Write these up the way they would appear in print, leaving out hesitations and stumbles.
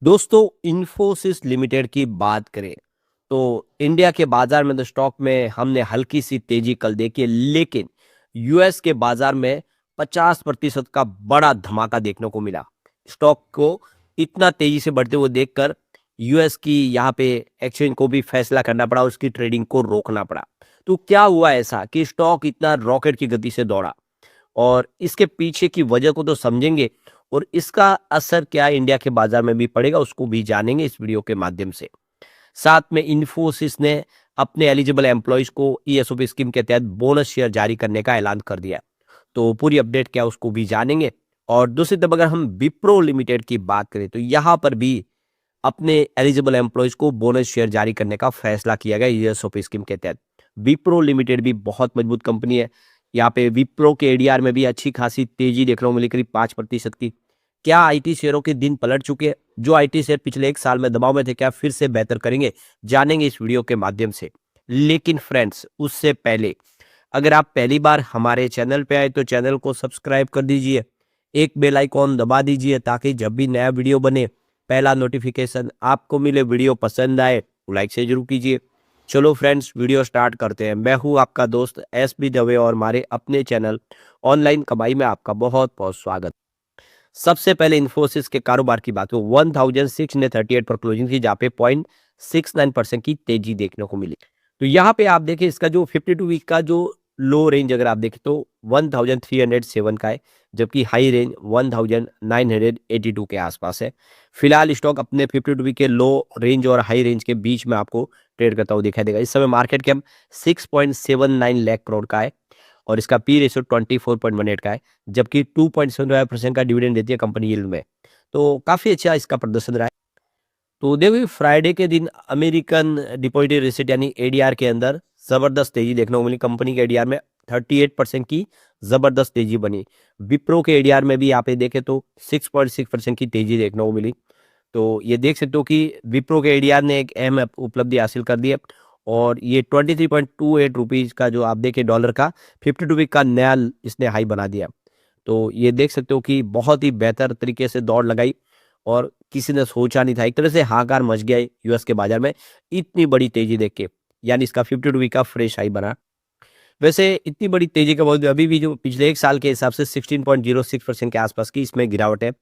दोस्तों, इन्फोसिस लिमिटेड की बात करें तो इंडिया के बाजार में तो स्टॉक में हमने हल्की सी तेजी कल देखी है, लेकिन यूएस के बाजार में 50% का बड़ा धमाका देखने को मिला। स्टॉक को इतना तेजी से बढ़ते हुए देखकर यूएस की यहाँ पे एक्सचेंज को भी फैसला करना पड़ा, उसकी ट्रेडिंग को रोकना पड़ा। तो क्या हुआ ऐसा कि स्टॉक इतना रॉकेट की गति से दौड़ा, और इसके पीछे की वजह को तो समझेंगे और इसका असर क्या इंडिया के बाजार में भी पड़ेगा उसको भी जानेंगे इस वीडियो के माध्यम से। साथ में इन्फोसिस ने अपने एलिजिबल एम्प्लॉयज को ईएसओपी स्कीम के तहत बोनस शेयर जारी करने का ऐलान कर दिया। तो पूरी अपडेट क्या उसको भी जानेंगे। और दूसरी तरफ अगर हम विप्रो लिमिटेड की बात करें तो यहाँ पर भी अपने एलिजिबल एम्प्लॉयज को बोनस शेयर जारी करने का फैसला किया गया ईएसओपी स्कीम के तहत। विप्रो लिमिटेड भी बहुत मजबूत कंपनी है। यहाँ पे विप्रो के एडीआर में भी अच्छी खासी तेजी देखने को मिली, करीब 5% की। क्या आईटी शेयरों के दिन पलट चुके हैं? जो आईटी शेयर पिछले एक साल में दबाव में थे, क्या फिर से बेहतर करेंगे? जानेंगे इस वीडियो के माध्यम से। लेकिन फ्रेंड्स, उससे पहले अगर आप पहली बार हमारे चैनल पे आए तो चैनल को सब्सक्राइब कर दीजिए, एक बेल आइकॉन दबा दीजिए ताकि जब भी नया वीडियो बने पहला नोटिफिकेशन आपको मिले। वीडियो पसंद आए तो लाइक से जरूर कीजिए। चलो फ्रेंड्स, वीडियो स्टार्ट करते हैं। मैं हूं आपका दोस्त एस बी दवे और हमारे अपने चैनल ऑनलाइन कमाई में आपका बहुत बहुत स्वागत। सबसे पहले इन्फोसिस के कारोबार की बात हो, 1638 पर क्लोजिंग थी, जहाँ पे 0.69% की तेजी देखने को मिली। तो यहाँ पे आप देखें इसका जो 52 वीक का जो लो रेंज अगर आप देखें तो 1307 का है, जबकि हाई रेंज 1982 के आसपास है। फिलहाल स्टॉक अपने 52 वीक के लो रेंज और हाई रेंज के बीच में आपको ट्रेड करता हुआ दिखाई देगा। इस समय मार्केट कैप 6.79 लाख करोड़ का है और इसका पी रेशियो 24.18 का है, जबकि 2.75% का डिविडेंड देती है कंपनी यील्ड में। तो काफी अच्छा इसका प्रदर्शन रहा है। तो देखिए, फ्राइडे के दिन अमेरिकन डिपॉजिटरी रिसीट यानी एडीआर के अंदर जबरदस्त तेजी देखने को मिली। कंपनी के एडीआर में 38% की जबरदस्त तेजी बनी। विप्रो के एडीआर में भी यहाँ पे देखें तो 6.6% की तेजी देखने को मिली। तो ये देख सकते हो कि विप्रो के एडीआर ने एक अहम उपलब्धि हासिल कर दी है और ये 23.28 रुपीज का जो आप देखें डॉलर का 52 वीक का नया इसने हाई बना दिया। तो ये देख सकते हो कि बहुत ही बेहतर तरीके से दौड़ लगाई और किसी ने सोचा नहीं था, एक तरह से हाहाकार मच गया यूएस के बाजार में इतनी बड़ी तेजी देख के। यानी इसका 52 वीक का फ्रेश हाई बना। वैसे इतनी बड़ी तेजी के बावजूद अभी भी जो पिछले एक साल के हिसाब से 16.06% के आसपास की इसमें गिरावट है।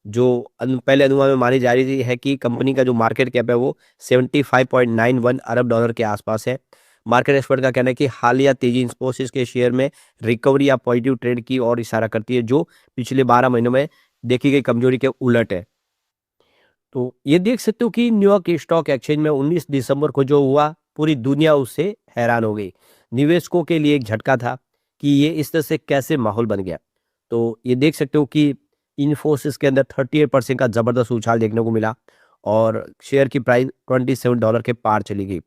जो पहले अनुमान में मानी जा रही थी है कि कंपनी का जो मार्केट कैप है वो 75.91 अरब डॉलर के आसपास है। मार्केट एक्सपर्ट का कहना है कि हालिया तेजी इन्फोसिस के शेयर में रिकवरी या पॉजिटिव ट्रेंड की ओर इशारा करती है, जो पिछले 12 महीनों में देखी गई कमजोरी के उलट है। तो ये देख सकते हो कि न्यूयॉर्क स्टॉक एक्सचेंज में 19 दिसंबर को जो हुआ, पूरी दुनिया उससे हैरान हो गई। निवेशकों के लिए एक झटका था कि ये इस तरह से कैसे माहौल बन गया। तो ये देख सकते हो कि इन्फोसिस के अंदर 38% का जबरदस्त उछाल देखने को मिला और शेयर की प्राइस $27 के पार चली गई।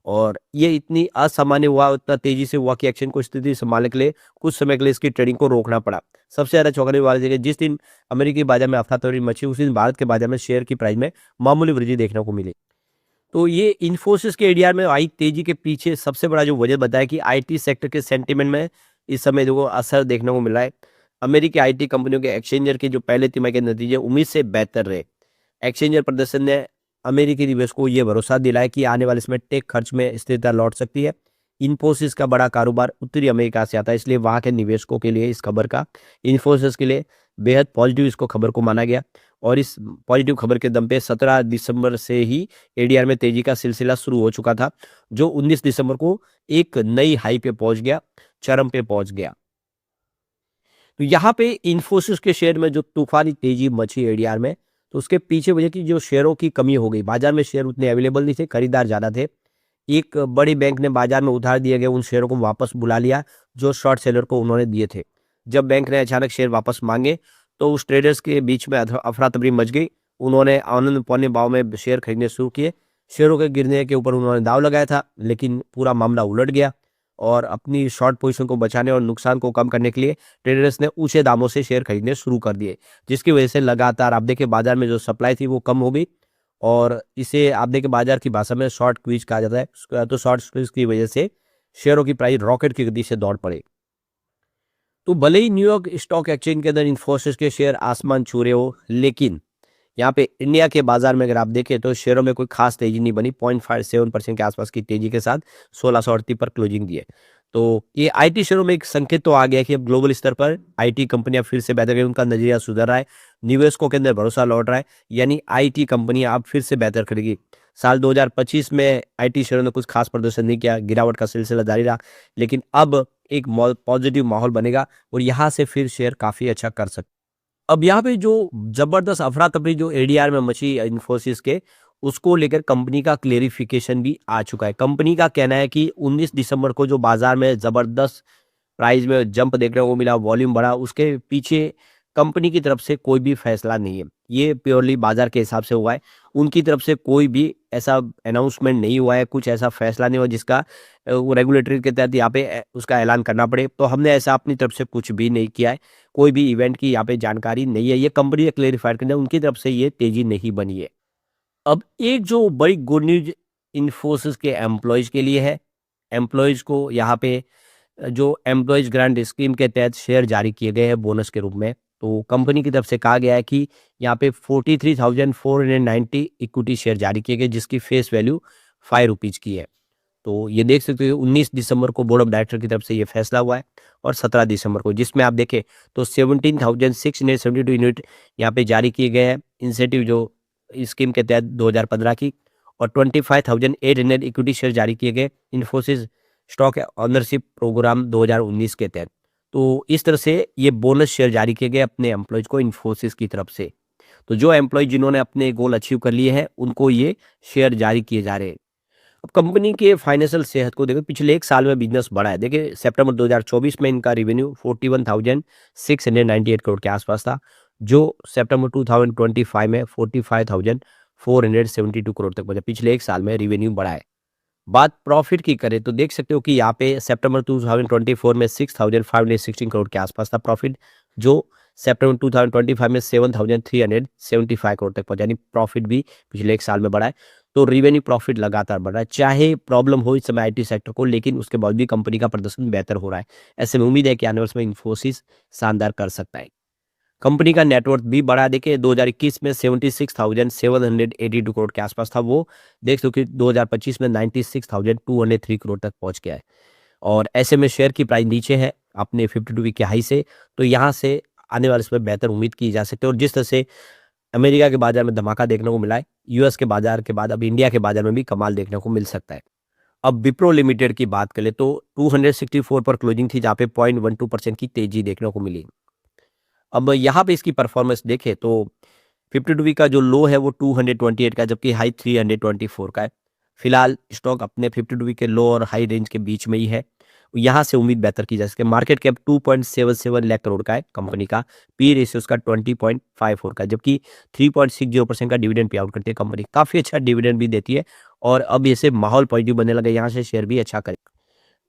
और ये इतनी असामान्य हुआ, उतना तेजी से हुआ कि एक्शन को स्थिति संभालने के लिए कुछ समय के लिए इसकी ट्रेडिंग को रोकना पड़ा। सबसे ज्यादा चौंकाने वाली जगह, जिस दिन अमेरिकी बाजार में अफरा-तफरी मची उसी दिन भारत के बाजार में शेयर की प्राइस में मामूली वृद्धि देखने को मिली। तो ये इन्फोसिस के एडीआर में आई तेजी के पीछे सबसे बड़ा जो वजह बताया कि आईटी सेक्टर के सेंटीमेंट में इस समय देखो असर देखने को मिला है। अमेरिकी आईटी कंपनियों के एक्सचेंजर के जो पहले तिमाही के नतीजे उम्मीद से बेहतर रहे। एक्सचेंजर प्रदर्शन ने अमेरिकी निवेशकों को यह भरोसा दिलाया कि आने वाले समय टेक खर्च में स्थिरता लौट सकती है। इन्फोसिस का बड़ा कारोबार उत्तरी अमेरिका से आता है, इसलिए वहां के निवेशकों के लिए इस खबर का, इन्फोसिस के लिए बेहद पॉजिटिव इसको खबर को माना गया। और इस पॉजिटिव खबर के दम पे 17 दिसंबर से ही एडीआर में तेजी का सिलसिला शुरू हो चुका था, जो 19 दिसंबर को एक नई हाई पे पहुंच गया, चरम पे पहुंच गया। तो यहाँ पे इन्फोसिस के शेयर में जो तूफानी तेजी मची एडीआर में, तो उसके पीछे वजह की जो शेयरों की कमी हो गई। बाजार में शेयर उतने अवेलेबल नहीं थे, खरीदार ज्यादा थे। एक बड़ी बैंक ने बाजार में उधार दिए गए उन शेयरों को वापस बुला लिया जो शॉर्ट सेलर को उन्होंने दिए थे। जब बैंक ने अचानक शेयर वापस मांगे तो उस ट्रेडर्स के बीच में अफरा तफरी मच गई। उन्होंने आनंद पौने भाव में शेयर खरीदने शुरू किए। शेयरों के गिरने के ऊपर उन्होंने दाव लगाया था, लेकिन पूरा मामला उलट गया और अपनी शॉर्ट पोजीशन को बचाने और नुकसान को कम करने के लिए ट्रेडर्स ने ऊंचे दामों से शेयर खरीदने शुरू कर दिए, जिसकी वजह से लगातार आप देखिए बाजार में जो सप्लाई थी वो कम हो गई और इसे आप देखिए बाजार की भाषा में शॉर्ट क्वीज कहा जाता है। तो शॉर्ट क्वीज की वजह से शेयरों की प्राइस रॉकेट की गति से दौड़ पड़े। तो भले ही न्यूयॉर्क स्टॉक एक्सचेंज के अंदर इन्फोसिस के शेयर आसमान छू रहे हो, लेकिन यहाँ पे इंडिया के बाजार में अगर आप देखें तो शेयरों में कोई खास तेजी नहीं बनी, 0.57% के आसपास की तेजी के साथ 1638 पर क्लोजिंग दी है। तो ये आईटी शेयरों में एक संकेत तो आ गया कि अब ग्लोबल स्तर पर आईटी कंपनियां फिर से बेहतर करें, उनका नजरिया सुधर रहा है, निवेशकों के अंदर भरोसा लौट रहा है, यानी आईटी कंपनियां अब फिर से बेहतर करेगी। साल 2025 में आईटी शेयरों ने कुछ खास प्रदर्शन नहीं किया, गिरावट का सिलसिला जारी रहा, लेकिन अब एक पॉजिटिव माहौल बनेगा और यहाँ से फिर शेयर काफी अच्छा कर सकते। अब यहाँ पे जो जबरदस्त अफरा-तफरी जो एडीआर में मची इन्फोसिस के, उसको लेकर कंपनी का क्लेरिफिकेशन भी आ चुका है। कंपनी का कहना है कि 19 दिसंबर को जो बाजार में जबरदस्त प्राइस में जंप देखने को मिला, वॉल्यूम बढ़ा, उसके पीछे कंपनी की तरफ से कोई भी फैसला नहीं है। ये प्योरली बाजार के हिसाब से हुआ है। उनकी तरफ से कोई भी ऐसा अनाउंसमेंट नहीं हुआ है, कुछ ऐसा फैसला नहीं हुआ जिसका वो रेगुलेटरी के तहत यहाँ पे उसका ऐलान करना पड़े। तो हमने ऐसा अपनी तरफ से कुछ भी नहीं किया है। कोई भी इवेंट की यहाँ पे जानकारी नहीं है। ये कंपनी ने क्लेरिफाइड करना है, उनकी तरफ से ये तेजी नहीं बनी है। अब एक जो बड़ी गुड न्यूज़ इन्फोसिस के एम्प्लॉइज़ के लिए है। एम्प्लॉइज़ को यहाँ पे जो एम्प्लॉइज़ ग्रांट स्कीम के तहत शेयर जारी किए गए हैं बोनस के रूप में। तो कंपनी की तरफ से कहा गया है कि यहाँ पे 43,490 इक्विटी शेयर जारी किए गए, जिसकी फेस वैल्यू ₹5 की है। तो ये देख सकते हो 19 दिसंबर को बोर्ड ऑफ डायरेक्टर की तरफ से ये फैसला हुआ है और 17 दिसंबर को, जिसमें आप देखें तो 17,672 यूनिट यहाँ पे जारी किए गए हैं इंसेंटिव जो स्कीम के तहत 2015 की, और 25,800 इक्विटी शेयर जारी किए गए इन्फोसिस स्टॉक ऑनरशिप प्रोग्राम 2019 के तहत। तो इस तरह से ये बोनस शेयर जारी किए गए अपने एम्प्लॉयज को इन्फोसिस की तरफ से। तो जो एम्प्लॉय जिन्होंने अपने गोल अचीव कर लिए हैं, उनको ये शेयर जारी किए जा रहे हैं। अब कंपनी के फाइनेंशियल सेहत को देखो, पिछले एक साल में बिजनेस बढ़ा है। देखिए सितंबर 2024 में इनका रेवेन्यू 41,698 करोड़ के आसपास था, जो सितंबर 2025 में 45,472 करोड़ तक पहुंचा। पिछले एक साल में रेवेन्यू बढ़ा है। बात प्रॉफिट की करें तो देख सकते हो कि यहाँ पे सितंबर 2024 में 6,516 करोड़ के आसपास था प्रॉफिट, जो सितंबर 2025 में 7,375 करोड़ तक पहुंचा, यानी प्रॉफिट भी पिछले एक साल में बढ़ा है। तो रेवेन्यू प्रॉफिट लगातार बढ़ रहा है, चाहे प्रॉब्लम हो इस समय आईटी सेक्टर को, लेकिन उसके बाद भी कंपनी का प्रदर्शन बेहतर हो रहा है। ऐसे में उम्मीद है कि आने वर्ष में इन्फोसिस शानदार कर सकता है। कंपनी का नेटवर्थ भी बढ़ा, देखिए 2021 में 76,782 करोड़ के आसपास था, वो देख सको कि 2025 में 96,203 करोड़ तक पहुंच गया है। और ऐसे में शेयर की प्राइस नीचे है अपने 52 वीक के हाई से, तो यहाँ से आने वाले समय बेहतर उम्मीद की जा सकती है। और जिस तरह से अमेरिका के बाजार में धमाका देखने को मिला है, यूएस के बाजार के बाद अब इंडिया के बाजार में भी कमाल देखने को मिल सकता है। अब विप्रो लिमिटेड की बात करें तो 264 पर क्लोजिंग थी, जहाँ पे 0.12% की तेजी देखने को मिली। अब यहाँ पे इसकी परफॉर्मेंस देखें तो 52 वीक का जो लो है वो 228 का है, जबकि हाई 324 का है। फिलहाल स्टॉक अपने 52 वीक के लो और हाई रेंज के बीच में ही है। यहाँ से उम्मीद बेहतर की जा सके। मार्केट कैप 2.77 लाख करोड़ का है कंपनी का, पी रेशियो उसका 20.54 का है, जबकि 3.60% का डिविडेंड पे आउट करती है कंपनी। काफी अच्छा डिविडेंड भी देती है और अब ऐसे माहौल पॉजिटिव बनने लगा, यहाँ से शेयर भी अच्छा करे।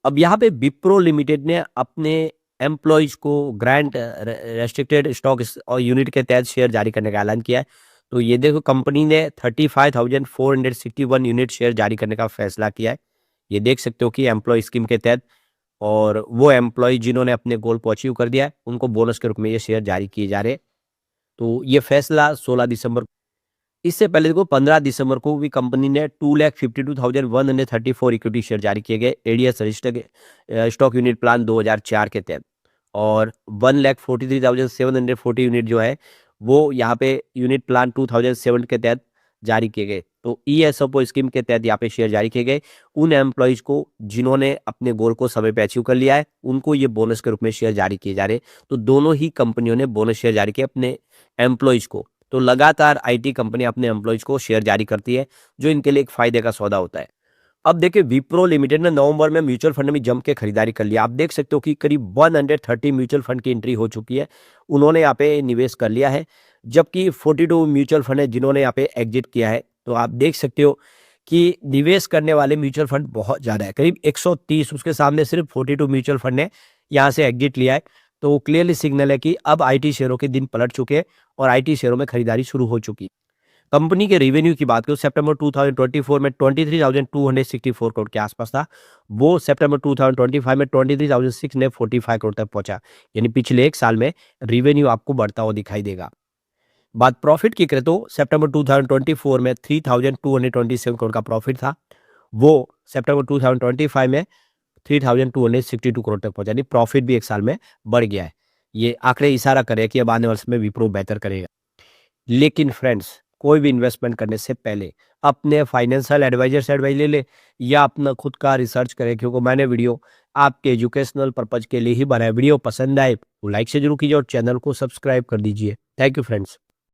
अब यहाँ पे विप्रो लिमिटेड ने अपने एम्प्लॉयज को ग्रांट रेस्ट्रिक्टेड स्टॉक और यूनिट के तहत शेयर जारी करने का ऐलान किया है। तो ये देखो कंपनी ने 35,461 यूनिट शेयर जारी करने का फैसला किया है। ये देख सकते हो कि एम्प्लॉय स्कीम के तहत, और वो एम्प्लॉय जिन्होंने अपने गोल को अचीव कर दिया है, उनको बोनस के रूप में ये शेयर जारी किए जा रहे हैं। तो ये फैसला 16 दिसंबर, इससे पहले देखो 15 दिसंबर को भी कंपनी ने 2,52,134 इक्विटी शेयर जारी किए गए ADS registered stock unit plan 2004 के तहत, और 1,43,740 यूनिट जो है वो यहाँ पे यूनिट प्लान 2007 के तहत जारी किए गए। तो ईएसओपी स्कीम के तहत यहाँ पे शेयर जारी किए गए। उन एम्प्लॉयज को जिन्होंने अपने गोल को समय पे अचीव कर लिया है, उनको ये बोनस के रूप में शेयर जारी किए जा रहे हैं। तो दोनों ही कंपनियों ने बोनस शेयर जारी किए अपने एम्प्लॉयज को। तो लगातार आईटी कंपनी अपने एम्प्लॉयज को शेयर जारी करती है, जो इनके लिए एक फायदे का सौदा होता है। अब देखिए विप्रो लिमिटेड ने नवंबर में म्यूचुअल फंड में जम के खरीदारी कर लिया। आप देख सकते हो कि करीब 130 म्यूचुअल फंड की एंट्री हो चुकी है, उन्होंने यहाँ पे निवेश कर लिया है, जबकि 42 म्यूचुअल फंड है जिन्होंने यहाँ पे एग्जिट किया है। तो आप देख सकते हो कि निवेश करने वाले म्यूचुअल फंड बहुत ज़्यादा है, करीब 130, उसके सामने सिर्फ 42 म्यूचुअल फंड ने यहाँ से एग्जिट लिया है। तो क्लियरली सिग्नल है कि अब आईटी शेयरों के दिन पलट चुके हैं और आईटी शेयरों में खरीदारी शुरू हो चुकी। कंपनी के रेवेन्यू की बात करें सितंबर 2024 में 23,264 करोड़ के आसपास था, वो सितंबर 2025 में 23,645 करोड़ तक पहुंचा, यानी पिछले एक साल में रेवेन्यू आपको बढ़ता हुआ दिखाई देगा। बात प्रॉफिट की करें तो सितंबर 2024 में 3,227 करोड़ का प्रॉफिट था, वो सितंबर 2025 में 3,262 करोड़ तक पहुंचा, यानी प्रॉफिट भी एक साल में बढ़ गया है। ये आंकड़े इशारा करें कि अब आने वाले समय में विप्रो बेहतर करेगा। लेकिन फ्रेंड्स, कोई भी इन्वेस्टमेंट करने से पहले अपने फाइनेंशियल एडवाइजर से एडवाइस ले ले या अपना खुद का रिसर्च करें, क्योंकि मैंने वीडियो आपके एजुकेशनल पर्पज के लिए ही बनाया। वीडियो पसंद आए तो लाइक से जरूर कीजिए और चैनल को सब्सक्राइब कर दीजिए। Thank you friends.